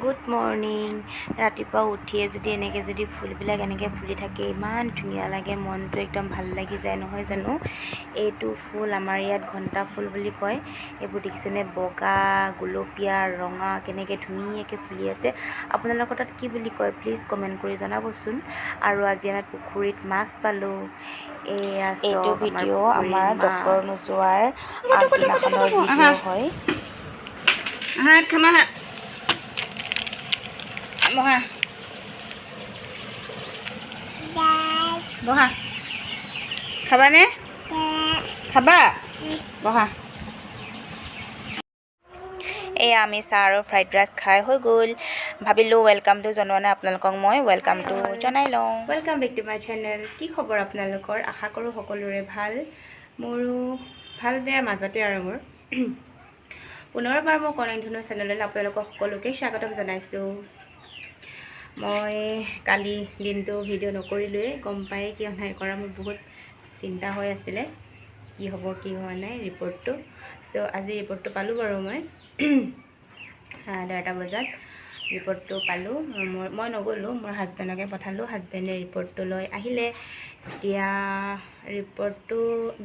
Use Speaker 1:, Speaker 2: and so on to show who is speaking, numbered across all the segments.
Speaker 1: Good morning. ৰাতিপুৱা উঠিয়ে যদি এনেকৈ যদি ফুলবিলাক এনেকৈ ফুলি থাকে ইমান ধুনীয়া লাগে, মনটো একদম ভাল লাগি যায় নহয় জানো। এইটো ফুল আমাৰ ইয়াত ঘণ্টা ফুল বুলি কয়। এইবোৰ দেখিছেনে, বগা, গুলপীয়া, ৰঙা কেনেকৈ ধুনীয়াকৈ ফুলি আছে। আপোনালোকৰ তাত কি বুলি কয় প্লিজ কমেণ্ট কৰি জনাবচোন। আৰু আজি আমাৰ পুখুৰীত মাছ পালোঁ। এইটো ভিডিঅ' আমাৰ ডক্টৰ নোযোৱাৰ আগদিনাখনৰ ভিডিঅ' হয়। বহা বহা, খাবানে? খাবা, বহা। এয়া আমি চাহ আৰু ফ্ৰাইড ৰাইচ খাই হৈ গ'ল। ভাবিলোঁ ৱেলকামটো জনোৱা নাই আপোনালোকক, মই ৱেলকামটো জনাই লওঁ। Welcome back to my channel. কি খবৰ আপোনালোকৰ? আশা কৰোঁ সকলোৰে ভাল। মোৰো ভাল বেয়াৰ মাজতে আৰু মোৰ পুনৰবাৰ মই কণেকধনৰ চেনেললৈ আপোনালোকক সকলোকে স্বাগতম জনাইছোঁ। মই কালি দিনটো ভিডিঅ' নকৰিলোৱে, গম পাই কিয় নাই কৰা। মোৰ বহুত চিন্তা হৈ আছিলে কি হ'ব কি হোৱা নাই ৰিপৰ্টটো। চ' আজি ৰিপৰ্টটো পালোঁ বাৰু মই 11টা বজাত ৰিপৰ্টটো পালোঁ। মই নগ'লোঁ, মোৰ হাজবেণ্ডকে পঠালোঁ। হাজবেণ্ডে ৰিপৰ্টটো লৈ আহিলে। এতিয়া ৰিপৰ্টটো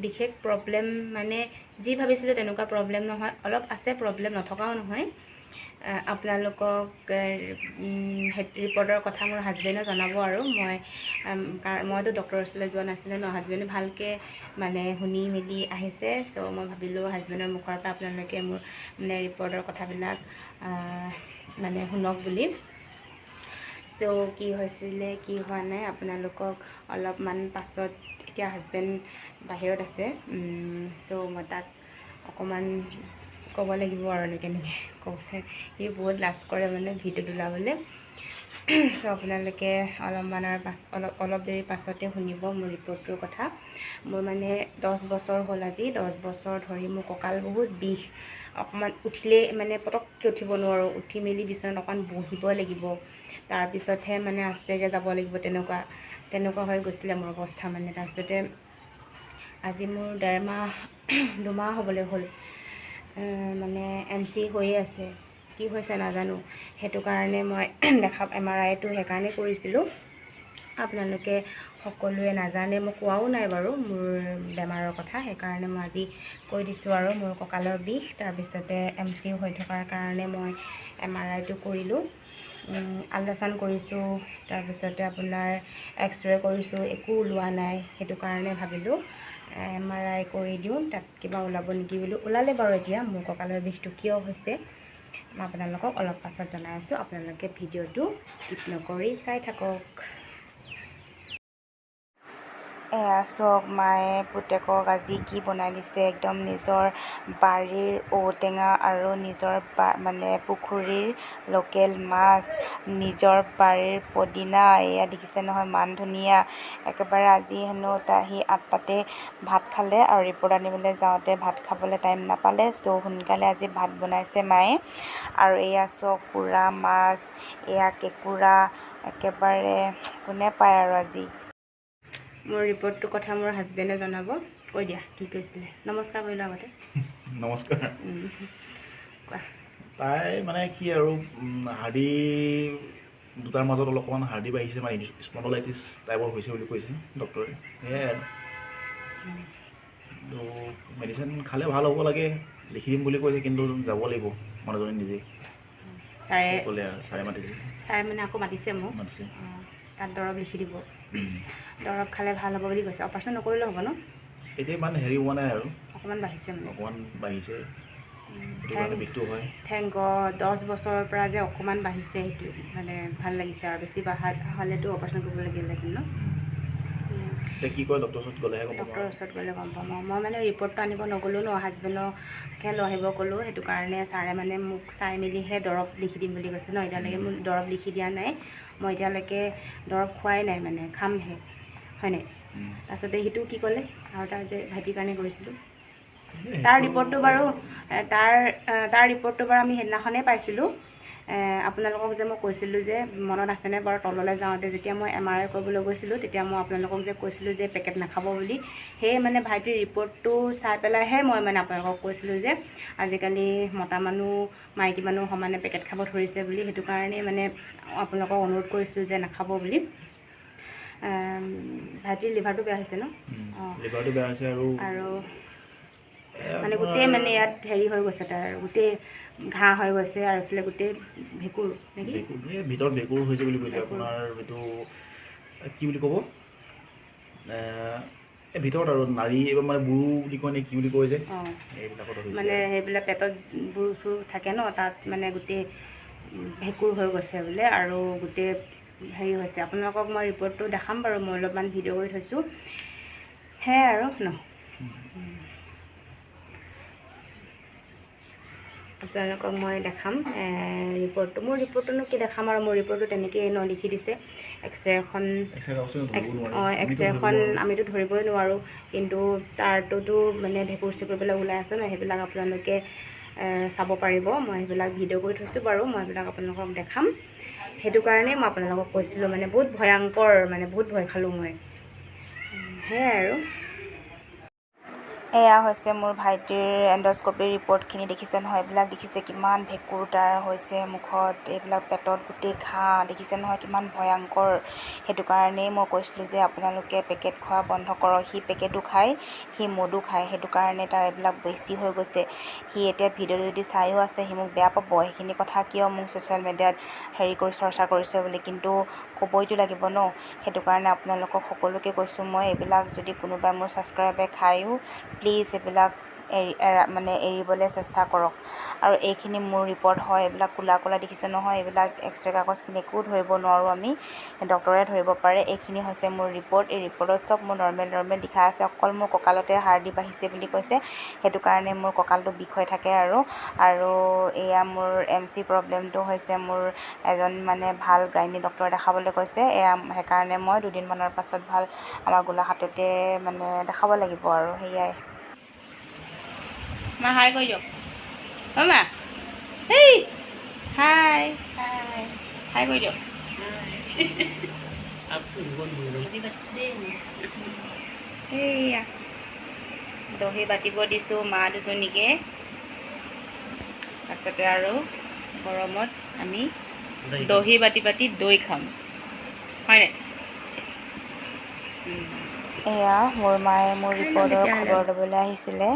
Speaker 1: বিশেষ প্ৰব্লেম মানে যি ভাবিছিলোঁ তেনেকুৱা প্ৰব্লেম নহয়, অলপ আছে প্ৰব্লেম, নথকাও নহয়। আপোনালোকক ৰিপৰ্টৰ কথা মোৰ হাজবেণ্ডে জনাব। আৰু মইতো ডক্টৰৰ ওচৰলৈ যোৱা নাছিলোঁ ন, হাজবেণ্ডে ভালকৈ মানে শুনি মেলি আহিছে। চ' মই ভাবিলোঁ হাজবেণ্ডৰ মুখৰ পৰা আপোনালোকে মোৰ মানে ৰিপৰ্টৰ কথাবিলাক মানে শুনক বুলি। চ' কি হৈছিলে কি হোৱা নাই আপোনালোকক অলপমান পাছত, এতিয়া হাজবেণ্ড বাহিৰত আছে। চ' মই তাক অকণমান ক'ব লাগিব আৰু এনেকৈ ক'ব। সি বহুত লাজ কৰে মানে ভিডিঅ'ত ওলাবলৈ। চ' আপোনালোকে অলপ দেৰি পাছতে শুনিব মোৰ ৰিপৰ্টটোৰ কথা। মোৰ মানে 10 বছৰ হ'ল আজি, 10 বছৰ ধৰি মোৰ কঁকাল বহুত বিষ। অকণমান উঠিলেই মানে পটককৈ উঠিব নোৱাৰোঁ, উঠি মেলি বিচনাত অকণমান বহিব লাগিব, তাৰপিছতহে মানে আস্তেকৈ যাব লাগিব, তেনেকুৱা হৈ গৈছিলে মোৰ অৱস্থা মানে। তাৰপিছতে আজি মোৰ 2 মাহ হ'বলৈ হ'ল মানে MC হৈয়ে আছে। কি হৈছে নাজানো, সেইটো কাৰণে মই MRIটো সেইকাৰণে কৰিছিলোঁ। আপোনালোকে সকলোৱে নাজানে, মই কোৱাও নাই বাৰু মোৰ বেমাৰৰ কথা, সেইকাৰণে মই আজি কৈ দিছোঁ আৰু মোৰ কঁকালৰ বিষ। তাৰপিছতে MC হৈ থকাৰ কাৰণে মই MRIটো কৰিলোঁ, আল্ট্ৰাচাউণ্ড কৰিছোঁ, তাৰপিছতে আপোনাৰ এক্সৰে কৰিছোঁ, একো ওলোৱা নাই। সেইটো কাৰণে ভাবিলোঁ MRI কৰি দিওঁ, তাত কিবা ওলাব নেকি বুলি। ওলালে বাৰু এতিয়া মোৰ কঁকালৰ বিষটো কিয় হৈছে মই আপোনালোকক অলপ পাছত জনাই আছোঁ। আপোনালোকে ভিডিঅ'টো স্কিপ নকৰি চাই থাকক। এয়া চাওক, মায়ে পুতেকক আজি কি বনাই দিছে। একদম নিজৰ বাৰীৰ ঔটেঙা আৰু নিজৰ মানে পুখুৰীৰ লোকেল মাছ, নিজৰ বাৰীৰ পদিনা, এয়া দেখিছে নহয় মান ধনিয়া। একেবাৰে আজি হেনো সি 8টাতে ভাত খালে আৰু ৰিপৰ্ট আনিবলৈ যাওঁতে ভাত খাবলৈ টাইম নাপালে। চ' সোনকালে আজি ভাত বনাইছে মায়ে। আৰু এয়া চাওক পুৰা মাছ, এয়া কেঁকুৰা, একেবাৰে কোনে পায় আৰু আজি। মোৰ ৰিপৰ্টটোৰ কথা মোৰ হাজবেণ্ডে জনাব। কৈ দিয়া কি কৈছিলে। নমস্কাৰ কৰিলোঁ আগতে।
Speaker 2: নমস্কাৰ।
Speaker 1: কোৱা।
Speaker 2: তাই মানে কি আৰু হাৰ্ডি দুটাৰ মাজত অলপমান হাৰ্ডি বাঢ়িছে, মানে স্পণ্ডলাইটিছ টাইপৰ হৈছে বুলি কৈছে ডক্টৰে। সেয়াই আৰু মেডিচিন খালে ভাল হ'ব লাগে, লিখি দিম বুলি কৈছে, কিন্তু যাব লাগিব মানুহজনী নিজেই।
Speaker 1: ছাৰে
Speaker 2: ক'লে আৰু ছাৰে মাতিছে।
Speaker 1: ছাৰে মানে আকৌ মাতিছে মোক, তাত দৰৱ লিখি দিব। দৰৱ খালে ভাল হ'ব বুলি কৈছে। অপাৰেশ্যন নকৰিলেও হ'ব ন?
Speaker 2: এতিয়া ইমান হেৰি হোৱা নাই আৰু
Speaker 1: অকণমান বাঢ়িছে মানে,
Speaker 2: অকণমান বাঢ়িছে, সেইটো কাৰণে বিষটো হয়।
Speaker 1: থেংক গড, 10 বছৰৰ পৰা যে অকণমান বাঢ়িছে, সেইটো মানে ভাল লাগিছে। আৰু বেছি হ'লেতো অপাৰেশ্যন কৰিব লাগিলেহেঁতেন ন?
Speaker 2: এতিয়া কি কয় ডক্টৰৰ ওচৰত গ'লেহে গম পাম।
Speaker 1: ডক্টৰৰ ওচৰত গ'লে গম পাম। মই মানে ৰিপৰ্টটো আনিব নগ'লোঁ ন, হাজবেণ্ডকহে লৈ আহিব ক'লোঁ। সেইটো কাৰণে ছাৰে মানে মোক চাই মেলিহে দৰৱ লিখি দিম বুলি কৈছে ন। এতিয়ালৈকে মোক দৰৱ লিখি দিয়া নাই, মই এতিয়ালৈকে দৰৱ খোৱাই নাই, মানে খামহে, হয় নাই? তাৰপিছতে সিটো কি ক'লে, আৰু তাৰ যে ভাইটিৰ কাৰণে কৰিছিলোঁ, তাৰ ৰিপৰ্টটো বাৰু আমি সেইদিনাখনেই পাইছিলোঁ। আপোনালোকক যে মই কৈছিলোঁ যে মনত আছেনে বাৰু তললৈ যাওঁতে যেতিয়া মই MRI কৰিবলৈ গৈছিলোঁ তেতিয়া মই আপোনালোকক যে কৈছিলোঁ যে পেকেট নাখাব বুলি সেই মানে ভাইটিৰ ৰিপৰ্টটো চাই পেলাইহে মই মানে আপোনালোকক কৈছিলোঁ যে আজিকালি মতা মানুহ মাইকী মানুহ সমানে পেকেট খাব ধৰিছে বুলি সেইটো কাৰণেই মানে আপোনালোকক অনুৰোধ কৰিছিলোঁ যে নাখাব বুলি ভাইটিৰ লিভাৰটো বেয়া হৈছে ন
Speaker 2: লিভাৰটো বেয়া হৈছে আৰু
Speaker 1: মানে গোটেই মানে ইয়াত হেৰি হৈ গৈছে তাৰ গোটেই ঘাঁহ হৈ গৈছে আৰু এইফালে গোটেই ভেঁকুৰ নেকি
Speaker 2: ভিতৰত ভেঁকুৰ হৈছে বুলি কৈছে আপোনাৰ এইটো কি বুলি ক'ব এই ভিতৰত আৰু নাৰী এইবাৰ মানে বুৰু বুলি কয় নে কি বুলি কয় যে এইবিলাকত
Speaker 1: মানে সেইবিলাক পেটত বুৰু চুৰু থাকে ন তাত মানে গোটেই ভেঁকুৰ হৈ গৈছে বোলে আৰু গোটেই হেৰি হৈছে আপোনালোকক মই ৰিপৰ্টটো দেখাম বাৰু মই অলপমান ভিডিঅ' কৰি থৈছোঁ সেয়াই আৰু ন আপোনালোকক মই দেখাম ৰিপৰ্টটো মোৰ ৰিপৰ্টটোনো কি দেখাম আৰু মোৰ ৰিপৰ্টটো তেনেকৈয়ে ন লিখি দিছে এক্সৰে এখন আমিতো ধৰিবই নোৱাৰোঁ কিন্তু তাৰটোতো মানে ভেঁকুৰ চেকুৰবিলাক ওলাই আছে ন সেইবিলাক আপোনালোকে চাব পাৰিব মই সেইবিলাক ভিডিঅ' কৰি থৈছোঁ বাৰু মই সেইবিলাক আপোনালোকক দেখাম সেইটো কাৰণেই মই আপোনালোকক কৈছিলোঁ মানে বহুত ভয়ংকৰ মানে বহুত ভয় খালোঁ মই সেয়াই আৰু এয়া হৈছে মোৰ ভাইটিৰ এণ্ডস্কপিৰ ৰিপৰ্টখিনি দেখিছে নহয় এইবিলাক দেখিছে কিমান ভেঁকুৰ তাৰ হৈছে মুখত এইবিলাক পেটত গোটেই ঘাঁহ দেখিছে নহয় কিমান ভয়ংকৰ সেইটো কাৰণেই মই কৈছিলোঁ যে আপোনালোকে পেকেট খোৱা বন্ধ কৰক সি পেকেটো খায় সি মদো খায় সেইটো কাৰণে তাৰ এইবিলাক বেছি হৈ গৈছে সি এতিয়া ভিডিঅ' যদি চায়ো আছে সি মোক বেয়া পাব সেইখিনি কথা কিয় মোক ছ'চিয়েল মিডিয়াত হেৰি কৰি চৰ্চা কৰিছে বুলি কিন্তু ক'বইতো লাগিব ন সেইটো কাৰণে আপোনালোকক সকলোকে কৈছোঁ মই এইবিলাক যদি কোনোবাই মোৰ ছাবস্ক্ৰাইবাৰে খায়ো প্লিজ এইবিলাক মানে এৰিবলৈ চেষ্টা কৰক আৰু এইখিনি মোৰ ৰিপৰ্ট হয় এইবিলাক ক'লা ক'লা দেখিছে নহয় এইবিলাক এক্সৰে কাগজখিনি একো ধৰিব নোৱাৰোঁ আমি ডক্টৰে ধৰিব পাৰে এইখিনি হৈছে মোৰ ৰিপৰ্ট এই ৰিপৰ্টত চব মোৰ নৰ্মেল লিখা আছে অকল মোৰ কঁকালতে হাৰ্ডি বাঢ়িছে বুলি কৈছে সেইটো কাৰণে মোৰ কঁকালটো বিষ হৈ থাকে আৰু এয়া মোৰ MC প্ৰব্লেমটো হৈছে মোৰ এজন মানে ভাল গাইনী ডক্টৰ দেখাবলৈ কৈছে এয়া সেইকাৰণে মই দুদিনমানৰ পাছত ভাল আমাৰ গোলাঘাটতে মানে দেখাব লাগিব আৰু সেয়াই মা হাই কৈ দিয়ক অ' মা হেই হাই কৈ দিয়ক এইয়া দহি বাতিব দিছোঁ মা দুজনীকে তাৰপিছতে আৰু গৰমত আমি দহি বাতি দৈ খাম হয়নে এয়া মোৰ মায়ে মোৰ ৰিপৰ্টৰ খবৰ ল'বলৈ আহিছিলে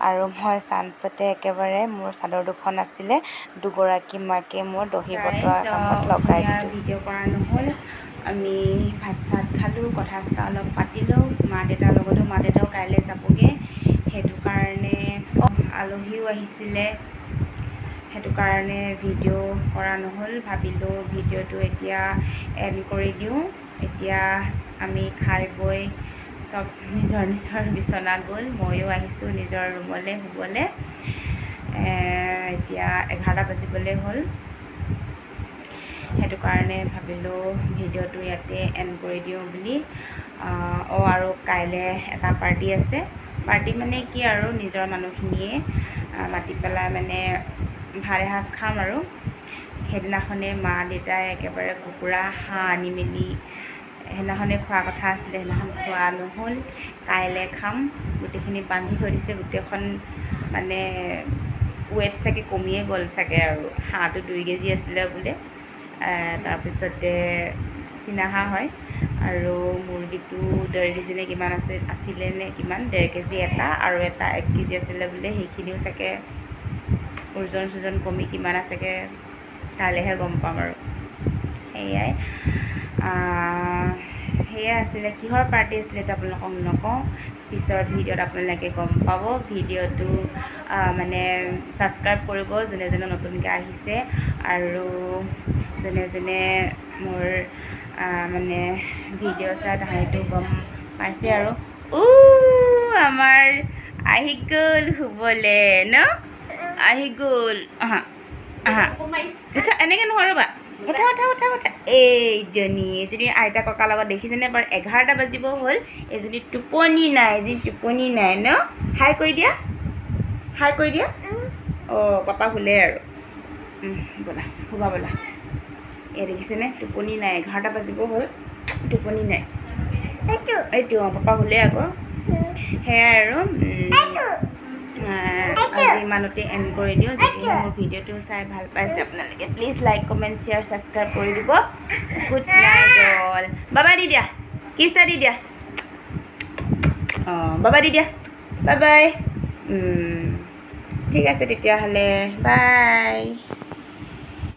Speaker 1: আৰু মই চান্সতে একেবাৰে মোৰ চাদৰ দুখন আছিলে দুগৰাকী মাকে মোৰ দহি বটোৱা কামত লগাই দিলোঁ ভিডিঅ' কৰা নহ'ল আমি ভাত চাত খালোঁ কথা চথা অলপ পাতিলোঁ মা দেউতাও কাইলৈ যাবগৈ সেইটো কাৰণে আলহীও আহিছিলে সেইটো কাৰণে ভিডিঅ' কৰা নহ'ল ভাবিলোঁ ভিডিঅ'টো এতিয়া এণ্ড কৰি দিওঁ এতিয়া আমি খাই বৈ চব নিজৰ বিচনা গ'ল ময়ো আহিছোঁ নিজৰ ৰুমলৈ শুবলৈ এতিয়া 11টা বাজিবলৈ হ'ল সেইটো কাৰণে ভাবিলোঁ ভিডিঅ'টো ইয়াতে এণ্ড কৰি দিওঁ বুলি আৰু কাইলৈ এটা পাৰ্টি আছে পাৰ্টি মানে কি আৰু নিজৰ মানুহখিনিয়ে মাতি পেলাই মানে ভাত এসাঁজ খাম আৰু সেইদিনাখনে মা দেউতাই একেবাৰে কুকুৰা হাঁহ আনি মেলি সেইদিনাখনে খোৱা কথা আছিলে সেইদিনাখন খোৱা নহ'ল কাইলৈ খাম গোটেইখিনি বান্ধি থৈ দিছে গোটেইখন মানে ৱেট চাগে কমিয়ে গ'ল চাগে আৰু হাঁহটো 2 কেজি আছিলে বোলে তাৰপিছতে চীনা হাঁহ হয় আৰু মুৰ্গীটো 1.5 কেজি নে কিমান আছিলে নে কিমান 1.5 কেজি এটা আৰু এটা 1 কেজি আছিলে বোলে সেইখিনিও চাগে ওজন কমি কিমান আছেগৈ কাইলৈহে গম পাম আৰু সেয়াই আছিলে কিহৰ পাৰ্টি আছিলে এইটো আপোনালোকক নকওঁ পিছৰ ভিডিঅ'ত আপোনালোকে গম পাব ভিডিঅ'টো মানে ছাবস্ক্ৰাইব কৰিব যোনে নতুনকৈ আহিছে আৰু যোনে মোৰ মানে ভিডিঅ' চাই তাহাঁতো গম পাইছে আৰু আমাৰ আহি গ'ল শুবলৈ ন আহি গ'ল এনেকৈ নহয় ৰ'বা উঠা এইজনী আইতা ককাৰ লগত দেখিছেনে বাৰু 11টা বাজিব হ'ল এজনী টোপনি নাই ন হাই কৰি দিয়া অঁ পাপা শুলে আৰু ব'লা শুবা ব'লা এয়া দেখিছেনে টোপনি নাই 11টা বাজিব হ'ল টোপনি নাই এইটো পাপা শুলে আকৌ সেয়াই আৰু আজি ইমানতে এণ্ড কৰি দিওঁ যদিহে মোৰ ভিডিঅ'টো চাই ভাল পাইছে আপোনালোকে please like comment share subscribe কৰি দিব গুড নাইট অল বাবাই দি দিয়া কিছ দি দিয়া অঁ বাবাই দি দিয়া বাই বাই ঠিক আছে তেতিয়াহ'লে বাই